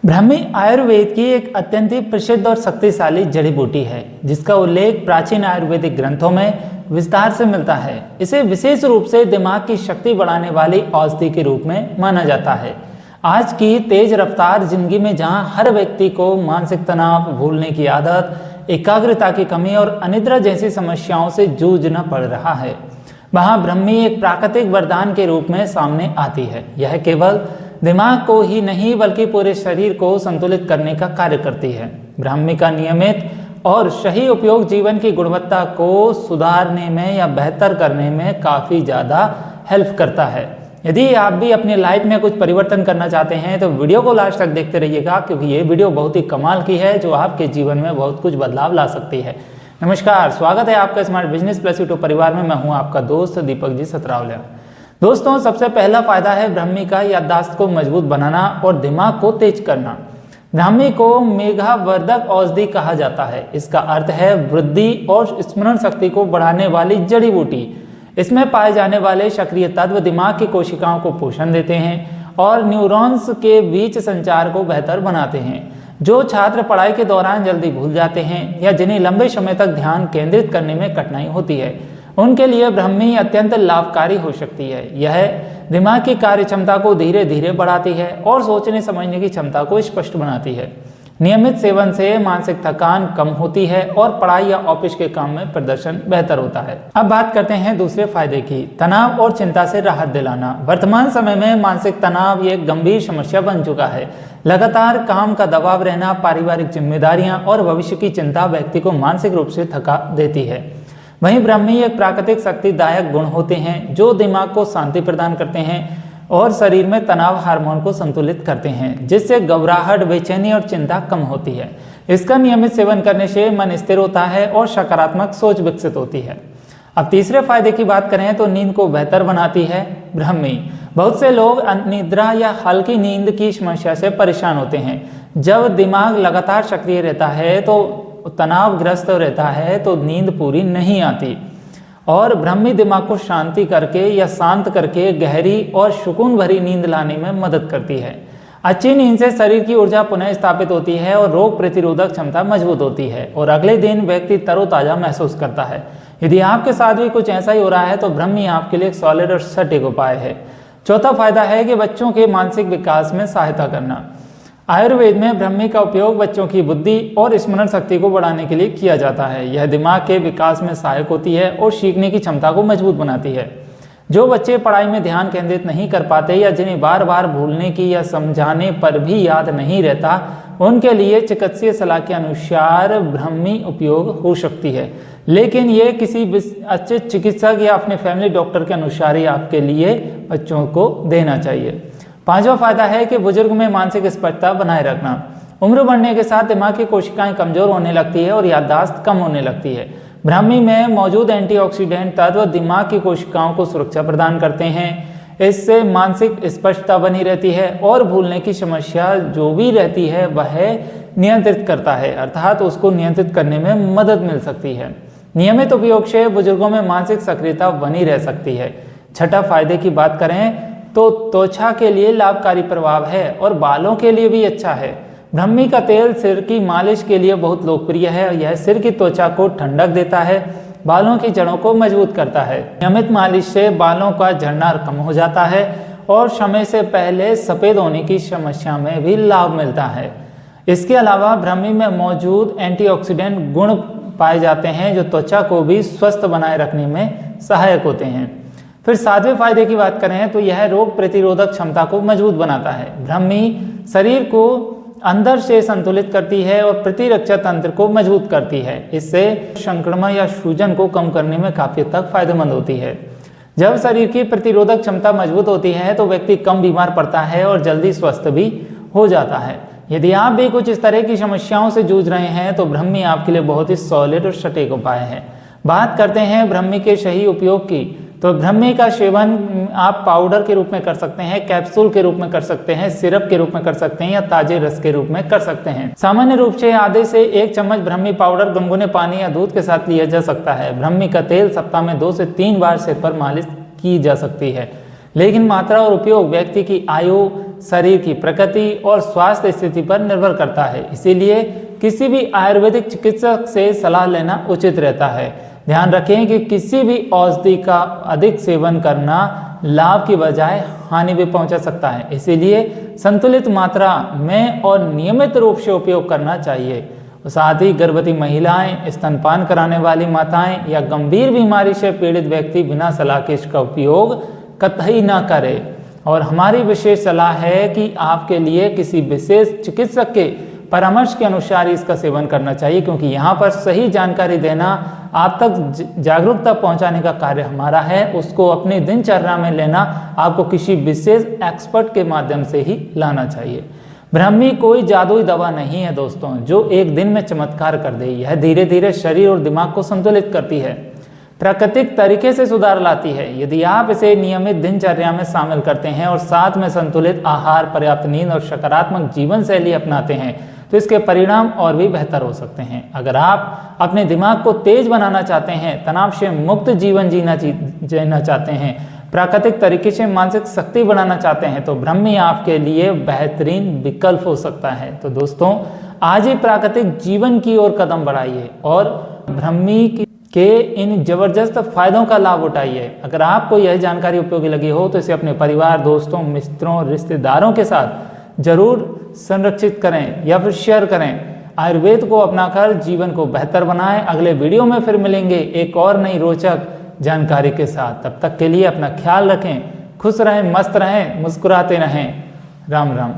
ब्राह्मी आयुर्वेद की एक अत्यंत ही प्रसिद्ध और शक्तिशाली जड़ी बूटी है जिसका उल्लेख प्राचीन आयुर्वेदिक ग्रंथों में विस्तार से मिलता है। इसे विशेष रूप से दिमाग की शक्ति बढ़ाने वाली औषधि के रूप में माना जाता है। आज की तेज रफ्तार जिंदगी में जहां हर व्यक्ति को मानसिक तनाव, भूलने की आदत, एकाग्रता की कमी और अनिद्रा जैसी समस्याओं से जूझना पड़ रहा है, वहां ब्राह्मी एक प्राकृतिक वरदान के रूप में सामने आती है। यह केवल दिमाग को ही नहीं बल्कि पूरे शरीर को संतुलित करने का कार्य करती है। ब्राह्मी का नियमित और सही उपयोग जीवन की गुणवत्ता को सुधारने में या बेहतर करने में काफ़ी ज़्यादा हेल्प करता है। यदि आप भी अपनी लाइफ में कुछ परिवर्तन करना चाहते हैं तो वीडियो को लास्ट तक देखते रहिएगा, क्योंकि ये वीडियो बहुत ही कमाल की है जो आपके जीवन में बहुत कुछ बदलाव ला सकती है। नमस्कार, स्वागत है आपका स्मार्ट बिजनेस प्लस यूट्यूब परिवार में। मैं हूँ आपका दोस्त दीपक जी सतरावलिया। दोस्तों, सबसे पहला फायदा है ब्राह्मी का याददाश्त को मजबूत बनाना और दिमाग को तेज करना। ब्राह्मी को मेघावर्धक औषधि कहा जाता है। इसका अर्थ है वृद्धि और स्मरण शक्ति को बढ़ाने वाली जड़ी बूटी। इसमें पाए जाने वाले सक्रिय तत्व दिमाग की कोशिकाओं को पोषण देते हैं और न्यूरॉन्स के बीच संचार को बेहतर बनाते हैं। जो छात्र पढ़ाई के दौरान जल्दी भूल जाते हैं या जिन्हें लंबे समय तक ध्यान केंद्रित करने में कठिनाई होती है, उनके लिए ब्राह्मी अत्यंत लाभकारी हो सकती है। यह दिमाग की कार्य क्षमता को धीरे धीरे बढ़ाती है और सोचने समझने की क्षमता को स्पष्ट बनाती है। नियमित सेवन से मानसिक थकान कम होती है और पढ़ाई या ऑफिस के काम में प्रदर्शन बेहतर होता है। अब बात करते हैं दूसरे फायदे की, तनाव और चिंता से राहत दिलाना। वर्तमान समय में मानसिक तनाव एक गंभीर समस्या बन चुका है। लगातार काम का दबाव रहना, पारिवारिक जिम्मेदारियां और भविष्य की चिंता व्यक्ति को मानसिक रूप से थका देती है। वहीं ब्राह्मी एक प्राकृतिक शक्तिदायक गुण होते हैं जो दिमाग को शांति प्रदान करते हैं और शरीर में तनाव हार्मोन को संतुलित करते हैं, जिससे घबराहट, बेचैनी और चिंता कम होती है। इसका नियमित सेवन करने से मन स्थिर होता है और सकारात्मक सोच विकसित होती है। अब तीसरे फायदे की बात करें तो नींद को बेहतर बनाती है ब्राह्मी। बहुत से लोग अनिद्रा या हल्की नींद की समस्या से परेशान होते हैं। जब दिमाग लगातार सक्रिय रहता है तो तनावग्रस्त रहता है तो नींद पूरी नहीं आती, और ब्राह्मी दिमाग को शांति करके या शांत करके गहरी और सुकून भरी नींद लाने में मदद करती है। अच्छी नींद से शरीर की ऊर्जा पुनः स्थापित होती है और रोग प्रतिरोधक क्षमता मजबूत होती है और अगले दिन व्यक्ति तरोताजा महसूस करता है। यदि आपके साथ भी कुछ ऐसा ही हो रहा है तो ब्राह्मी आपके लिए एक सॉलिड और सटीक उपाय है। चौथा फायदा है कि बच्चों के मानसिक विकास में सहायता करना। आयुर्वेद में ब्राह्मी का उपयोग बच्चों की बुद्धि और स्मरण शक्ति को बढ़ाने के लिए किया जाता है। यह दिमाग के विकास में सहायक होती है और सीखने की क्षमता को मजबूत बनाती है। जो बच्चे पढ़ाई में ध्यान केंद्रित नहीं कर पाते या जिन्हें बार बार भूलने की या समझाने पर भी याद नहीं रहता, उनके लिए चिकित्सीय सलाह के अनुसार ब्राह्मी उपयोग हो सकती है, लेकिन ये किसी अच्छे चिकित्सक या अपने फैमिली डॉक्टर के अनुसार ही आपके लिए बच्चों को देना चाहिए। पांचवा फायदा है कि बुजुर्ग में मानसिक स्पष्टता बनाए रखना। उम्र बढ़ने के साथ दिमाग की कोशिकाएं कमजोर होने लगती है और याददाश्त कम होने लगती है। ब्राह्मी में मौजूद एंटीऑक्सीडेंट तत्व दिमाग की कोशिकाओं को सुरक्षा प्रदान करते हैं। इससे मानसिक स्पष्टता बनी रहती है और भूलने की समस्या जो भी रहती है वह नियंत्रित करता है, अर्थात उसको नियंत्रित करने में मदद मिल सकती है। नियमित उपयोग से बुजुर्गों में मानसिक सक्रियता बनी रह सकती है। छठा फायदे की बात करें तो त्वचा के लिए लाभकारी प्रभाव है और बालों के लिए भी अच्छा है। ब्राह्मी का तेल सिर की मालिश के लिए बहुत लोकप्रिय है। यह सिर की त्वचा को ठंडक देता है, बालों की जड़ों को मजबूत करता है। नियमित मालिश से बालों का झड़ना कम हो जाता है और समय से पहले सफ़ेद होने की समस्या में भी लाभ मिलता है। इसके अलावा ब्राह्मी में मौजूद एंटीऑक्सीडेंट गुण पाए जाते हैं जो त्वचा को भी स्वस्थ बनाए रखने में सहायक होते हैं। फिर सातवें फायदे की बात करें तो यह रोग प्रतिरोधक क्षमता को मजबूत बनाता है। ब्राह्मी शरीर को अंदर से संतुलित करती है और प्रतिरक्षा तंत्र को मजबूत करती है। इससे संक्रमण या सूजन को कम करने में काफी हद तक फायदेमंद होती है। जब शरीर की प्रतिरोधक क्षमता मजबूत होती है तो व्यक्ति कम बीमार पड़ता है और जल्दी स्वस्थ भी हो जाता है। यदि आप भी कुछ इस तरह की समस्याओं से जूझ रहे हैं तो ब्राह्मी आपके लिए बहुत ही सॉलिड और सटीक उपाय है। बात करते हैं ब्राह्मी के सही उपयोग की, तो ब्राह्मी का सेवन आप पाउडर के रूप में कर सकते हैं, कैप्सूल के रूप में कर सकते हैं, सिरप के रूप में कर सकते हैं या ताजे रस के रूप में कर सकते हैं। सामान्य रूप से आधे से 1 चम्मच ब्राह्मी पाउडर गुनगुने पानी या दूध के साथ लिया जा सकता है। ब्राह्मी का तेल सप्ताह में 2 से 3 बार सिर पर मालिश की जा सकती है। लेकिन मात्रा और उपयोग व्यक्ति की आयु, शरीर की प्रकृति और स्वास्थ्य स्थिति पर निर्भर करता है। इसीलिए किसी भी आयुर्वेदिक चिकित्सक से सलाह लेना उचित रहता है। ध्यान रखें कि किसी भी औषधि का अधिक सेवन करना लाभ की बजाय हानि भी पहुंचा सकता है। इसीलिए संतुलित मात्रा में और नियमित रूप से उपयोग करना चाहिए। साथ ही गर्भवती महिलाएं, स्तनपान कराने वाली माताएं या गंभीर बीमारी से पीड़ित व्यक्ति बिना सलाह के इसका उपयोग कतई ना करें। और हमारी विशेष सलाह है कि आपके लिए किसी विशेष चिकित्सक के परामर्श के अनुसार इसका सेवन करना चाहिए, क्योंकि यहाँ पर सही जानकारी देना, आप तक जागरूकता पहुँचाने का कार्य हमारा है। उसको अपनी दिनचर्या में लेना आपको किसी विशेष एक्सपर्ट के माध्यम से ही लाना चाहिए। ब्राह्मी कोई जादुई दवा नहीं है दोस्तों, जो एक दिन में चमत्कार कर दे। यह धीरे धीरे शरीर और दिमाग को संतुलित करती है, प्राकृतिक तरीके से सुधार लाती है। यदि आप इसे नियमित दिनचर्या में शामिल करते हैं और साथ में संतुलित आहार, पर्याप्त नींद और सकारात्मक जीवन शैली अपनाते हैं तो इसके परिणाम और भी बेहतर हो सकते हैं। अगर आप अपने दिमाग को तेज बनाना चाहते हैं, तनाव से मुक्त जीवन जीना चाहते हैं, प्राकृतिक तरीके से मानसिक शक्ति बनाना चाहते हैं, तो ब्राह्मी आपके लिए बेहतरीन विकल्प हो सकता है। तो दोस्तों, आज ही प्राकृतिक जीवन की ओर कदम बढ़ाइए और ब्राह्मी के इन जबरदस्त फायदों का लाभ उठाइए। अगर आपको यह जानकारी उपयोगी लगी हो तो इसे अपने परिवार, दोस्तों, मित्रों, रिश्तेदारों के साथ जरूर संरक्षित करें या फिर शेयर करें। आयुर्वेद को अपनाकर जीवन को बेहतर बनाएं। अगले वीडियो में फिर मिलेंगे एक और नई रोचक जानकारी के साथ। तब तक के लिए अपना ख्याल रखें, खुश रहें, मस्त रहें, मुस्कुराते रहें। राम राम।